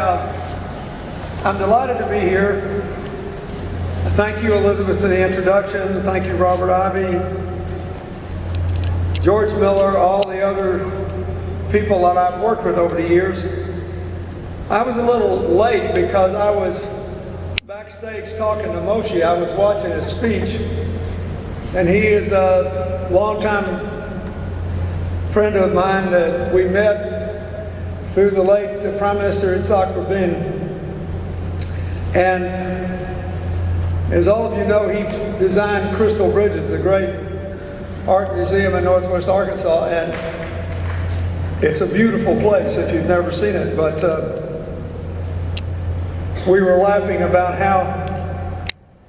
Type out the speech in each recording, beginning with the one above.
I'm delighted to be here. Thank you, Elizabeth, for the introduction. Thank you, Robert Ivy, George Miller, all the other people that I've worked with over the years. I was a little late because I was backstage talking to Moshe. I was watching his speech, and he is a longtime friend of mine that we met through the late Prime Minister Yitzhak Rabin. And as all of you know, he designed Crystal Bridges, a great art museum in Northwest Arkansas, and it's a beautiful place if you've never seen it. But we were laughing about how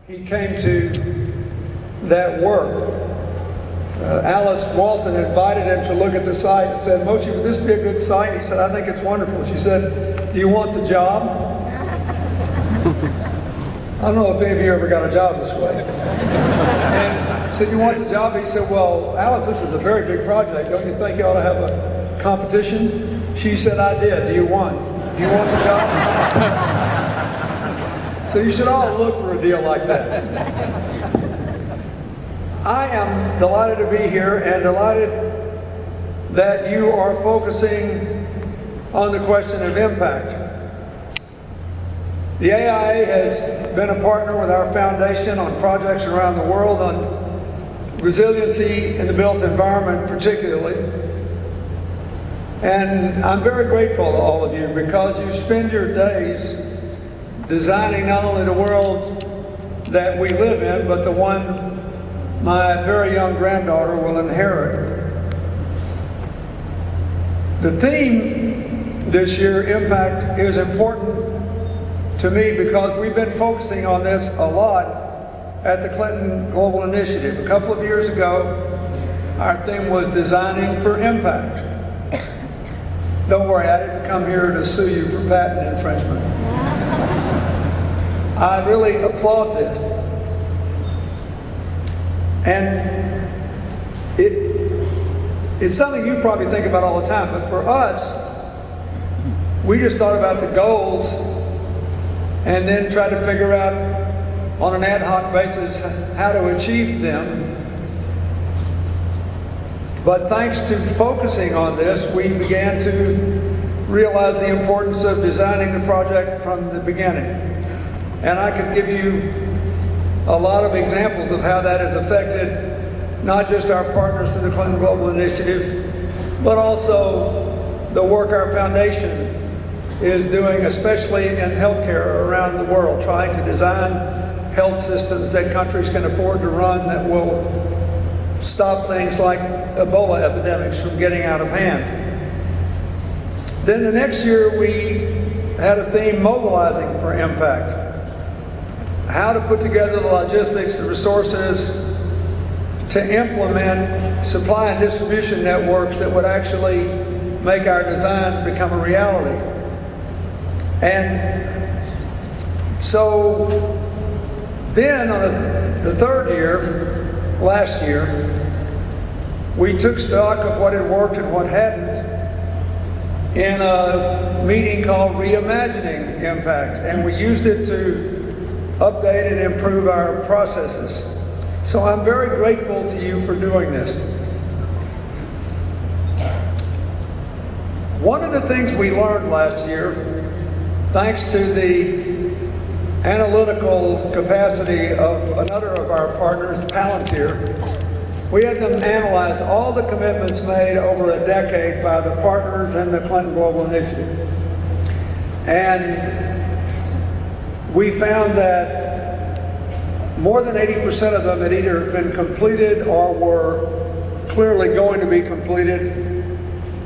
he came to that work. Alice Walton invited him to look at the site and said, "Moshe, would this be a good site?" He said, "I think it's wonderful." She said, "Do you want the job?" I don't know if any of you ever got a job this way. And said, "You want the job?" He said, "Well, Alice, this is a very big project. Don't you think you ought to have a competition?" She said, "I did. Do you want the job?" So you should all look for a deal like that. I am delighted to be here and delighted that you are focusing on the question of impact. The AIA has been a partner with our foundation on projects around the world on resiliency in the built environment particularly. And I'm very grateful to all of you because you spend your days designing not only the world that we live in, but the one my very young granddaughter will inherit. The theme this year, impact, is important to me because we've been focusing on this a lot at the Clinton Global Initiative. A couple of years ago, our theme was designing for impact. Don't worry, I didn't come here to sue you for patent infringement. I really applaud this. And it's something you probably think about all the time, but for us, we just thought about the goals and then try to figure out on an ad hoc basis how to achieve them. But thanks to focusing on this, we began to realize the importance of designing the project from the beginning. And I could give you a lot of examples of how that has affected not just our partners through the Clinton Global Initiative, but also the work our foundation is doing, especially in healthcare around the world, trying to design health systems that countries can afford to run that will stop things like Ebola epidemics from getting out of hand. Then the next year we had a theme, mobilizing for impact. How to put together the logistics, the resources to implement supply and distribution networks that would actually make our designs become a reality. And so then on the third year, last year, we took stock of what had worked and what hadn't in a meeting called Reimagining Impact, and we used it to update and improve our processes. So I'm very grateful to you for doing this. One of the things we learned last year, thanks to the analytical capacity of another of our partners, Palantir, we had them analyze all the commitments made over a decade by the partners in the Clinton Global Initiative. And we found that more than 80% of them had either been completed or were clearly going to be completed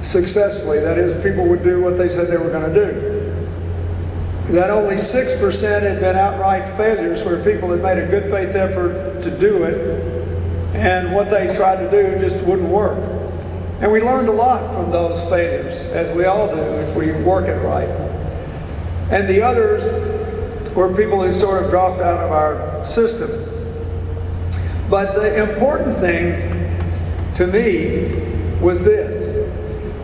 successfully. That is, people would do what they said they were going to do. That only 6% had been outright failures where people had made a good faith effort to do it, and what they tried to do just wouldn't work. And we learned a lot from those failures, as we all do if we work it right. And the others were people who sort of dropped out of our system. But the important thing to me was this.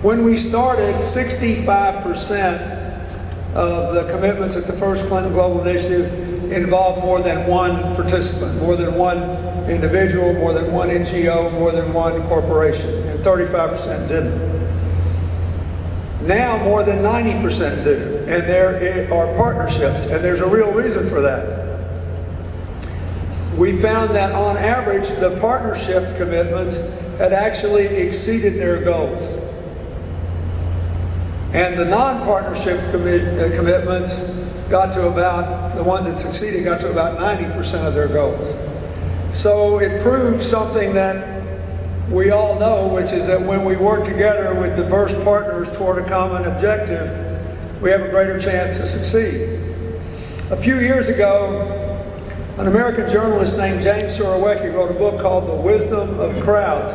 When we started, 65% of the commitments at the first Clinton Global Initiative involved more than one participant, more than one individual, more than one NGO, more than one corporation, and 35% didn't. Now more than 90% do, and there are partnerships, and there's a real reason for that. We found that on average, the partnership commitments had actually exceeded their goals. And the non-partnership commitments got to about, the ones that succeeded got to about 90% of their goals. So it proves something that we all know, which is that when we work together with diverse partners toward a common objective, we have a greater chance to succeed. A few years ago, an American journalist named James Surowiecki wrote a book called The Wisdom of Crowds,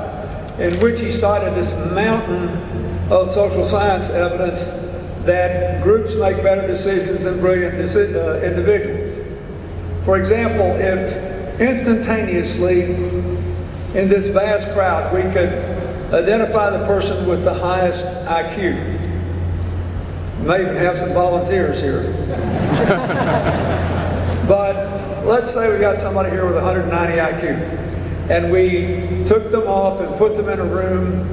in which he cited this mountain of social science evidence that groups make better decisions than brilliant individuals. For example, if instantaneously in this vast crowd we could identify the person with the highest IQ, we may even have some volunteers here. But let's say we got somebody here with 190 IQ, and we took them off and put them in a room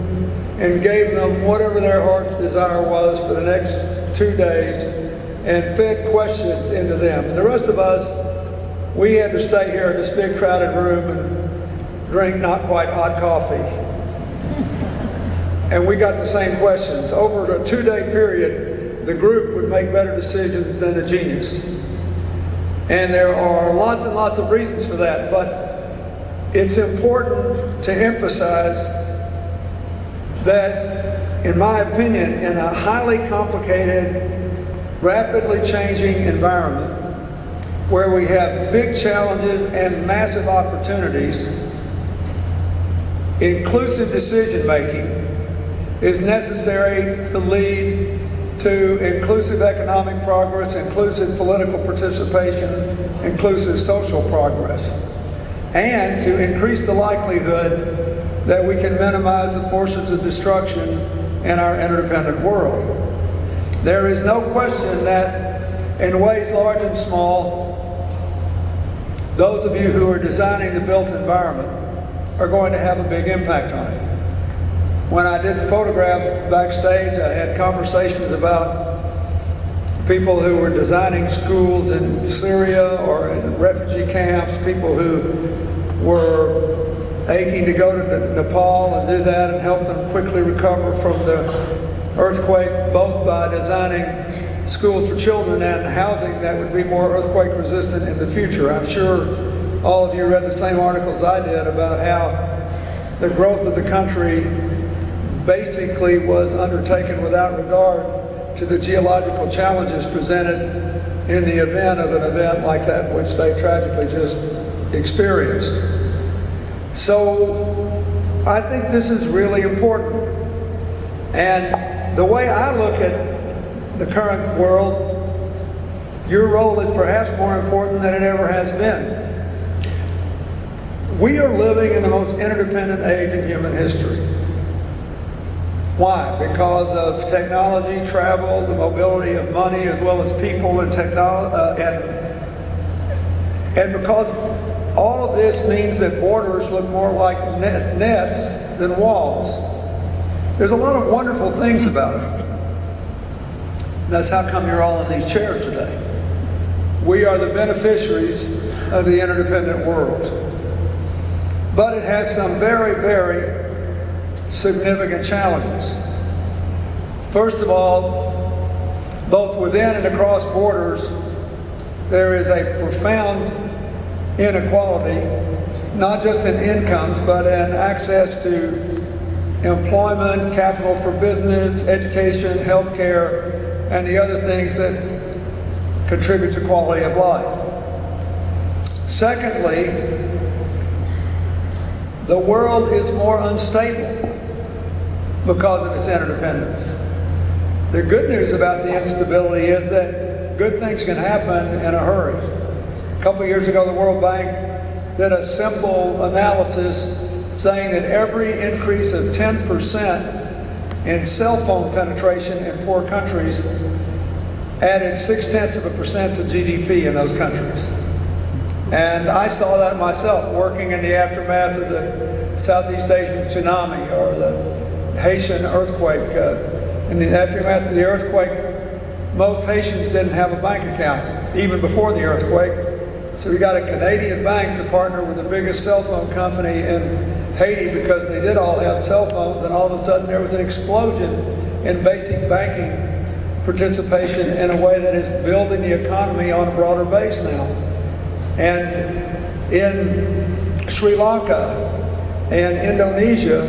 and gave them whatever their heart's desire was for the next 2 days and fed questions into them. And the rest of us, we had to stay here in this big crowded room and drink not quite hot coffee. And we got the same questions. Over a 2-day period, the group would make better decisions than the genius. And there are lots and lots of reasons for that, but it's important to emphasize that, in my opinion, in a highly complicated, rapidly changing environment where we have big challenges and massive opportunities, inclusive decision making is necessary to lead to inclusive economic progress, inclusive political participation, inclusive social progress, and to increase the likelihood that we can minimize the forces of destruction in our interdependent world. There is no question that in ways large and small, those of you who are designing the built environment are going to have a big impact on it. When I did photographs backstage, I had conversations about people who were designing schools in Syria or in refugee camps, people who were aching to go to Nepal and do that and help them quickly recover from the earthquake, both by designing schools for children and housing that would be more earthquake resistant in the future. I'm sure all of you read the same articles I did about how the growth of the country basically was undertaken without regard to the geological challenges presented in the event of an event like that which they tragically just experienced. So I think this is really important. And the way I look at the current world, your role is perhaps more important than it ever has been. We are living in the most interdependent age in human history. Why? Because of technology, travel, the mobility of money, as well as people and technology, and because all of this means that borders look more like nets than walls. There's a lot of wonderful things about it. That's how come you're all in these chairs today. We are the beneficiaries of the interdependent world. But it has some very, very significant challenges. First of all, both within and across borders, there is a profound inequality, not just in incomes, but in access to employment, capital for business, education, healthcare, and the other things that contribute to quality of life. Secondly, the world is more unstable because of its interdependence. The good news about the instability is that good things can happen in a hurry. A couple of years ago, the World Bank did a simple analysis saying that every increase of 10% in cell phone penetration in poor countries added 0.6% to GDP in those countries. And I saw that myself working in the aftermath of the Southeast Asian tsunami or the Haitian earthquake. In the aftermath of the earthquake, most Haitians didn't have a bank account, even before the earthquake. So we got a Canadian bank to partner with the biggest cell phone company in Haiti because they did all have cell phones, and all of a sudden there was an explosion in basic banking participation in a way that is building the economy on a broader base now. And in Sri Lanka and Indonesia,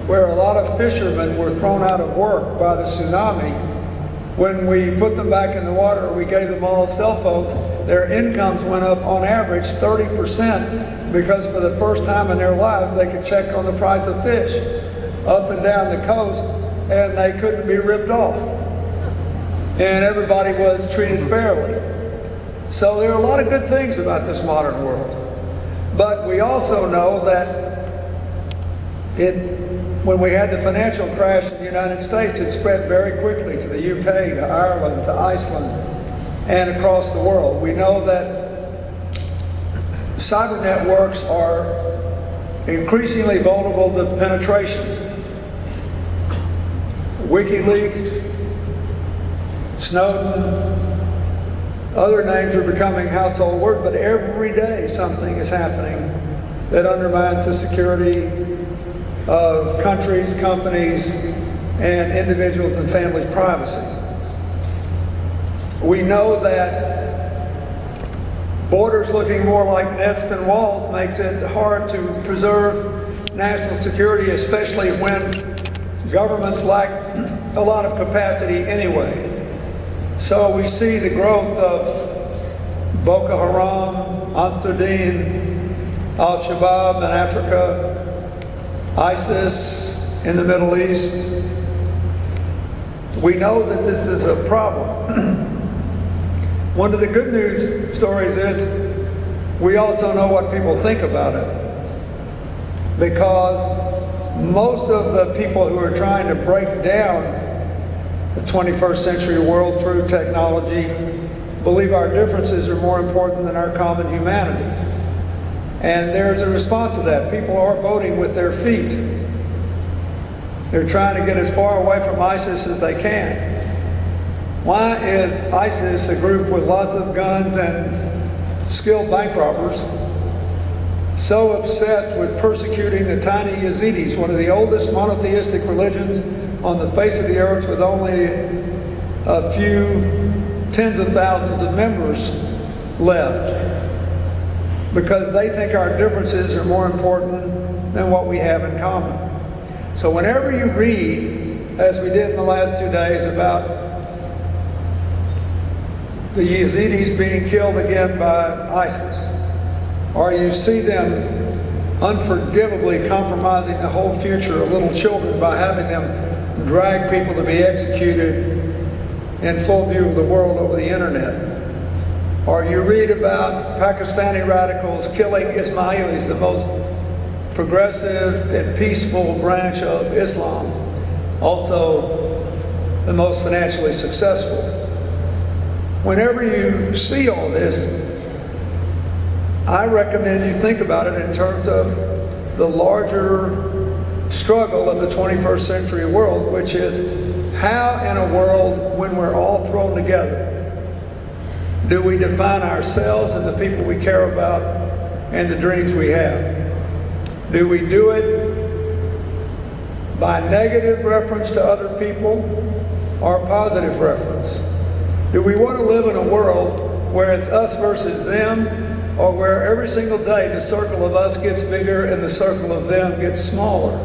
where a lot of fishermen were thrown out of work by the tsunami, when we put them back in the water, we gave them all cell phones, their incomes went up on average 30% because for the first time in their lives they could check on the price of fish up and down the coast, and they couldn't be ripped off. And everybody was treated fairly. So there are a lot of good things about this modern world. But we also know that when we had the financial crash in the United States, it spread very quickly to the UK, to Ireland, to Iceland, and across the world. We know that cyber networks are increasingly vulnerable to penetration. WikiLeaks, Snowden, other names are becoming household words, but every day something is happening that undermines the security of countries, companies, and individuals and families' privacy. We know that borders looking more like nets than walls makes it hard to preserve national security, especially when governments lack a lot of capacity anyway. So we see the growth of Boko Haram, Ansar Dine, Al-Shabaab in Africa, ISIS in the Middle East. We know that this is a problem. One of the good news stories is we also know what people think about it, because most of the people who are trying to break down the 21st century world through technology believe our differences are more important than our common humanity. And there's a response to that. People are voting with their feet. They're trying to get as far away from ISIS as they can. Why is ISIS, a group with lots of guns and skilled bank robbers, so obsessed with persecuting the tiny Yazidis, one of the oldest monotheistic religions on the face of the earth, with only a few tens of thousands of members left? Because they think our differences are more important than what we have in common. So whenever you read, as we did in the last 2 days, about the Yazidis being killed again by ISIS, or you see them unforgivably compromising the whole future of little children by having them drag people to be executed in full view of the world over the internet, or you read about Pakistani radicals killing Ismailis, the most progressive and peaceful branch of Islam, also the most financially successful. Whenever you see all this, I recommend you think about it in terms of the larger struggle of the 21st century world, which is how in a world when we're all thrown together do we define ourselves and the people we care about and the dreams we have? Do we do it by negative reference to other people or positive reference? Do we want to live in a world where it's us versus them, or where every single day the circle of us gets bigger and the circle of them gets smaller?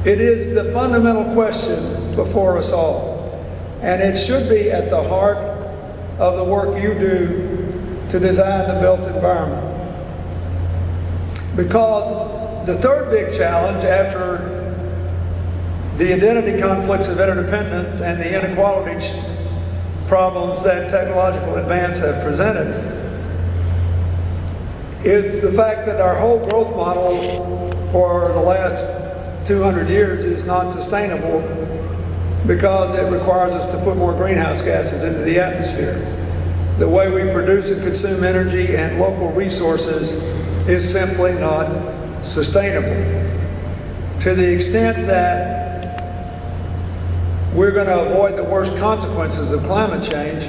It is the fundamental question before us all, and it should be at the heart of the work you do to design the built environment. Because the third big challenge after the identity conflicts of interdependence and the inequality problems that technological advance have presented is the fact that our whole growth model for the last 200 years is not sustainable because it requires us to put more greenhouse gases into the atmosphere. The way we produce and consume energy and local resources is simply not sustainable. To the extent that we're going to avoid the worst consequences of climate change,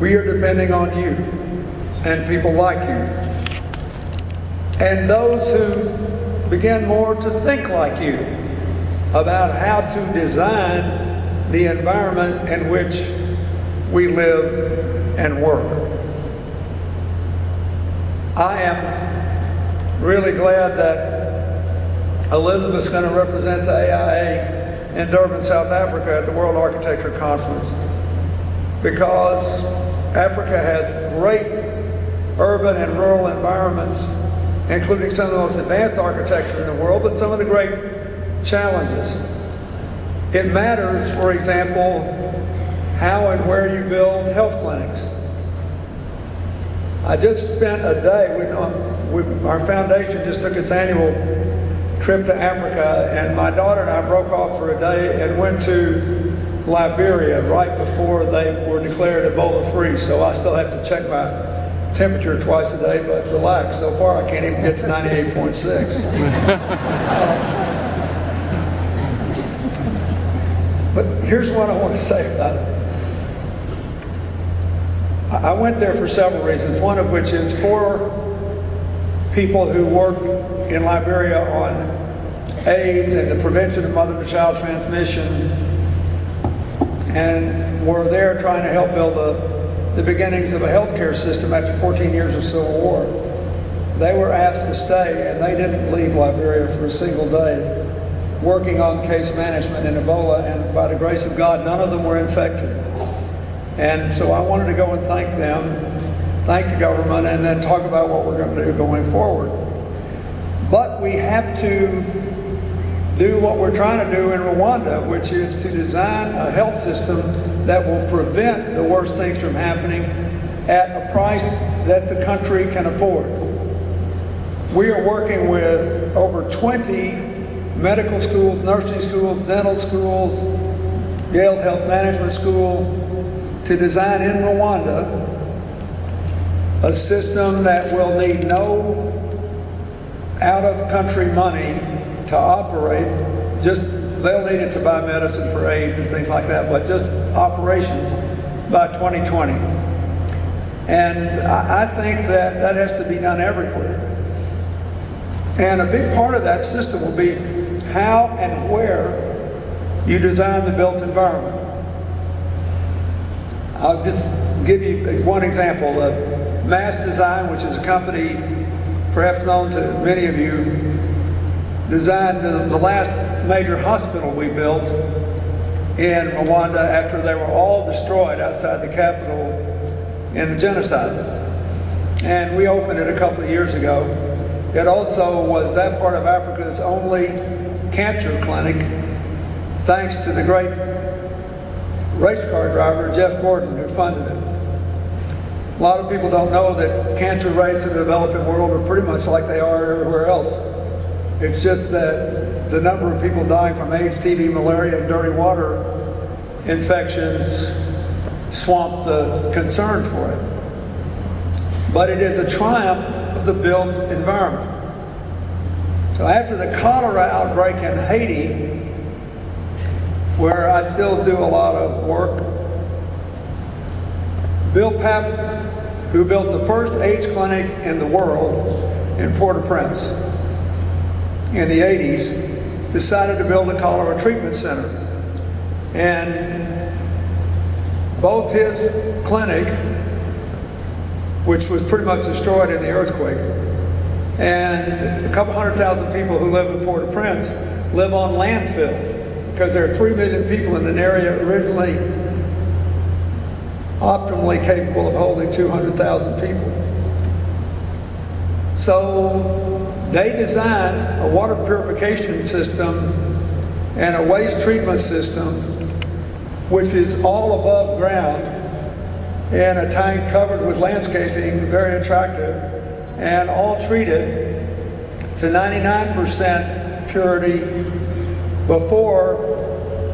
we are depending on you and people like you, and those who begin more to think like you about how to design the environment in which we live and work. I am really glad that Elizabeth's going to represent the AIA in Durban, South Africa at the World Architecture Conference, because Africa has great urban and rural environments, including some of the most advanced architecture in the world, but some of the great challenges. It matters, for example, how and where you build health clinics. I just spent a day, our foundation just took its annual trip to Africa, and my daughter and I broke off for a day and went to Liberia right before they were declared Ebola free. So I still have to check my temperature twice a day, but relax, so far I can't even get to 98.6. But here's what I want to say about it. I went there for several reasons, one of which is for people who work in Liberia on AIDS and the prevention of mother-to-child transmission, and were there trying to help build the beginnings of a healthcare system after 14 years of civil war. They were asked to stay, and they didn't leave Liberia for a single day, working on case management in Ebola, and by the grace of God, none of them were infected. And so I wanted to go and thank them, thank the government, and then talk about what we're going to do going forward. But we have to do what we're trying to do in Rwanda, which is to design a health system that will prevent the worst things from happening at a price that the country can afford. We are working with over 20 medical schools, nursing schools, dental schools, Yale Health Management School, to design in Rwanda a system that will need no out-of-country money to operate. Just they'll need it to buy medicine for AIDS and things like that, but just operations by 2020. And I think that that has to be done everywhere. And a big part of that system will be how and where you design the built environment. I'll just give you one example. Mass Design, which is a company perhaps known to many of you, designed the last major hospital we built in Rwanda after they were all destroyed outside the capital in the genocide. And we opened it a couple of years ago. It also was that part of Africa's only cancer clinic, thanks to the great race car driver, Jeff Gordon, who funded it. A lot of people don't know that cancer rates in the developing world are pretty much like they are everywhere else. It's just that the number of people dying from AIDS, TB, malaria, and dirty water infections swamp the concern for it. But it is a triumph of the built environment. So after the cholera outbreak in Haiti, where I still do a lot of work, Bill Papp, who built the first AIDS clinic in the world in Port-au-Prince in the 80s, decided to build a cholera treatment center. And both his clinic, which was pretty much destroyed in the earthquake, and a couple 100,000 people who live in Port-au-Prince live on landfill, because there are 3 million people in an area originally optimally capable of holding 200,000 people. So they designed a water purification system and a waste treatment system which is all above ground in a tank covered with landscaping, very attractive, and all treated to 99% purity before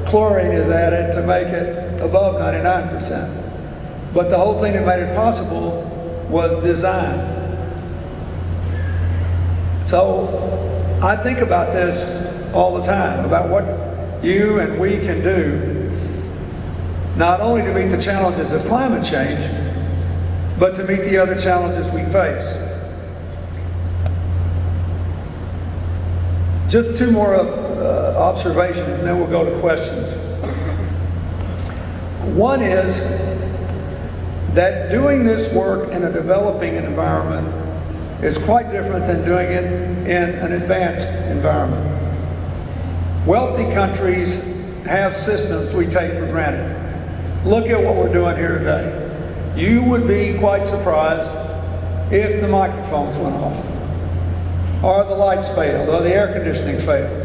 chlorine is added to make it above 99%. But the whole thing that made it possible was design. So I think about this all the time, about what you and we can do, not only to meet the challenges of climate change, but to meet the other challenges we face. Just two more observations, and then we'll go to questions. One is that doing this work in a developing environment is quite different than doing it in an advanced environment. Wealthy countries have systems we take for granted. Look at what we're doing here today. You would be quite surprised if the microphones went off, or the lights failed, or the air conditioning failed.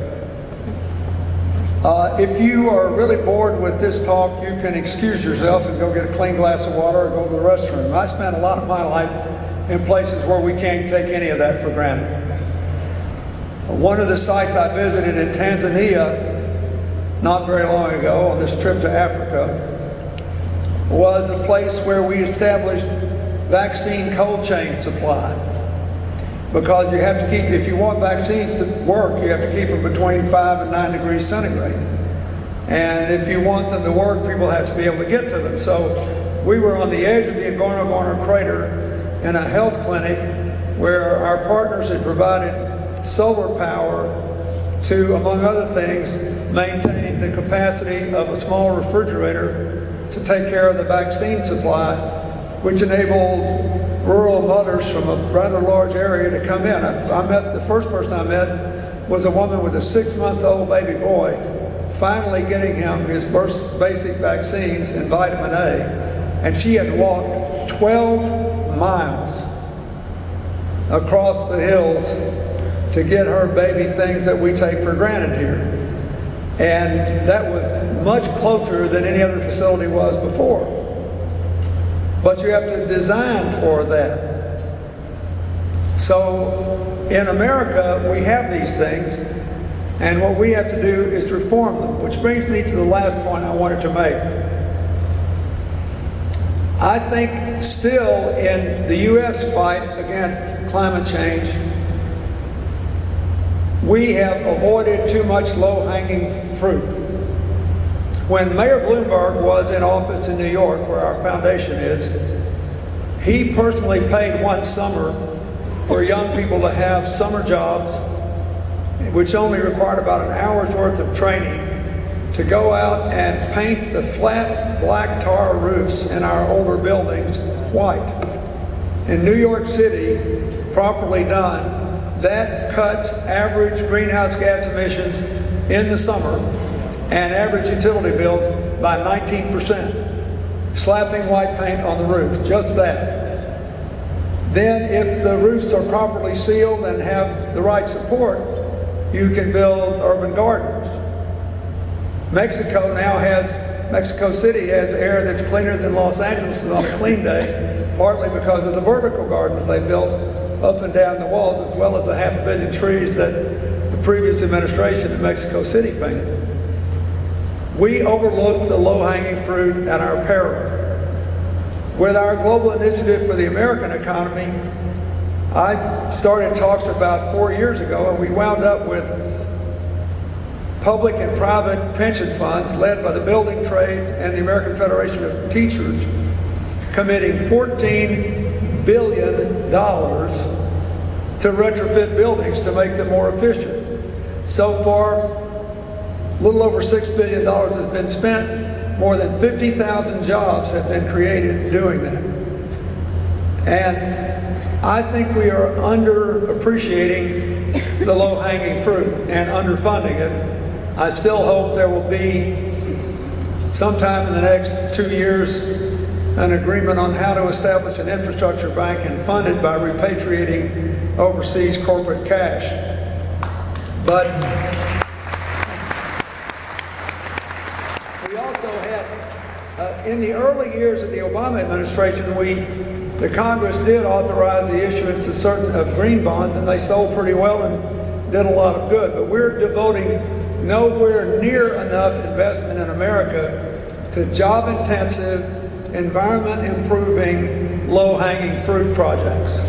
If you are really bored with this talk, you can excuse yourself and go get a clean glass of water or go to the restroom. I spent a lot of my life in places where we can't take any of that for granted. One of the sites I visited in Tanzania not very long ago on this trip to Africa was a place where we established vaccine cold chain supply. Because you have to keep, if you want vaccines to work, you have to keep them between 5 and 9 degrees centigrade. And if you want them to work, people have to be able to get to them. So we were on the edge of the Ngorongoro crater in a health clinic where our partners had provided solar power to, among other things, maintain the capacity of a small refrigerator to take care of the vaccine supply, which enabled rural mothers from a rather large area to come in. The first person I met was a woman with a 6-month-old baby boy, finally getting him his first basic vaccines and vitamin A, and she had walked 12 miles across the hills to get her baby things that we take for granted here. And that was much closer than any other facility was before. But you have to design for that. So in America, we have these things, and what we have to do is reform them, which brings me to the last point I wanted to make. I think still in the U.S. fight against climate change, we have avoided too much low-hanging fruit. When Mayor Bloomberg was in office in New York, where our foundation is, he personally paid one summer for young people to have summer jobs, which only required about an hour's worth of training, to go out and paint the flat black tar roofs in our older buildings white. In New York City, properly done, that cuts average greenhouse gas emissions in the summer and average utility bills by 19%. Slapping white paint on the roof, just that. Then if the roofs are properly sealed and have the right support, you can build urban gardens. Mexico City has air that's cleaner than Los Angeles on a clean day, partly because of the vertical gardens they built up and down the walls, as well as the 500 million trees that the previous administration in Mexico City planted. We overlook the low-hanging fruit at our peril. With our global initiative for the American economy, I started talks about 4 years ago, and we wound up with public and private pension funds led by the building trades and the American Federation of Teachers committing $14 billion to retrofit buildings to make them more efficient. So far, a little over $6 billion has been spent. More than 50,000 jobs have been created doing that. And I think we are underappreciating the low-hanging fruit and underfunding it. I still hope there will be, sometime in the next 2 years, an agreement on how to establish an infrastructure bank and fund it by repatriating overseas corporate cash. But we also had, in the early years of the Obama administration, the Congress did authorize the issuance of certain green bonds, and they sold pretty well and did a lot of good. But we're devoting nowhere near enough investment in America to job-intensive, environment-improving, low-hanging fruit projects.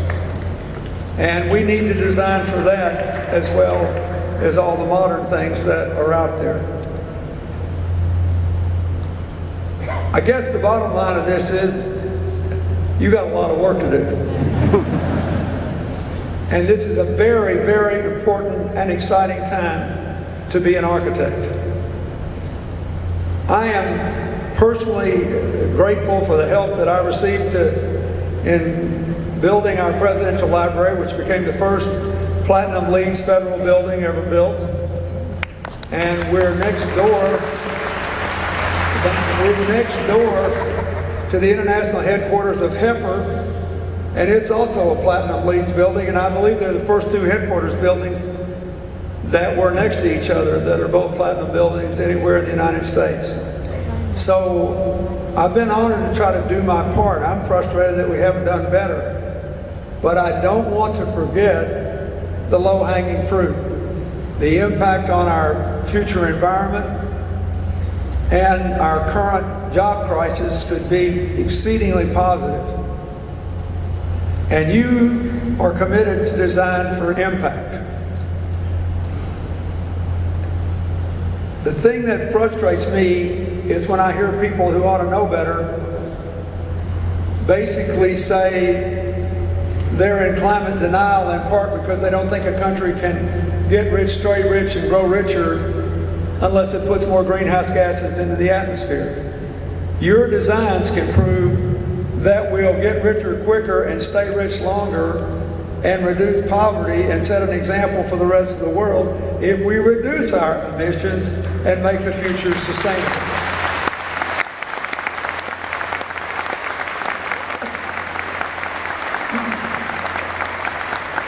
And we need to design for that as well as all the modern things that are out there. I guess the bottom line of this is you got a lot of work to do. And this is a very, very important and exciting time to be an architect. I am personally grateful for the help that I received in building our presidential library, which became the first Platinum Leads federal building ever built. And we're next door to the international headquarters of Heifer, and it's also a Platinum Leads building, and I believe they're the first two headquarters buildings that were next to each other that are both Platinum buildings anywhere in the United States. So I've been honored to try to do my part. I'm frustrated that we haven't done better, but I don't want to forget the low-hanging fruit, the impact on our future environment, and our current job crisis could be exceedingly positive. And you are committed to design for impact. The thing that frustrates me is when I hear people who ought to know better basically say they're in climate denial in part because they don't think a country can get rich, stay rich, and grow richer unless it puts more greenhouse gases into the atmosphere. Your designs can prove that we'll get richer quicker and stay rich longer and reduce poverty and set an example for the rest of the world if we reduce our emissions and make the future sustainable.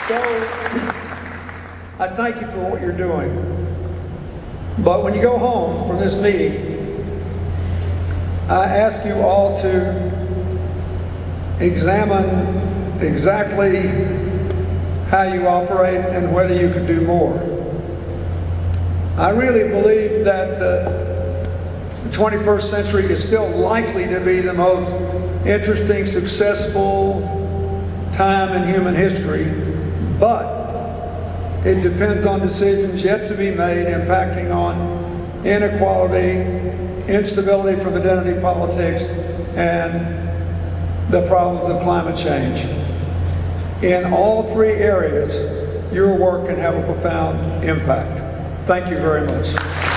So, I thank you for what you're doing. But when you go home from this meeting, I ask you all to examine exactly how you operate and whether you can do more. I really believe that the 21st century is still likely to be the most interesting, successful time in human history, but it depends on decisions yet to be made impacting on inequality, instability from identity politics, and the problems of climate change. In all three areas, your work can have a profound impact. Thank you very much.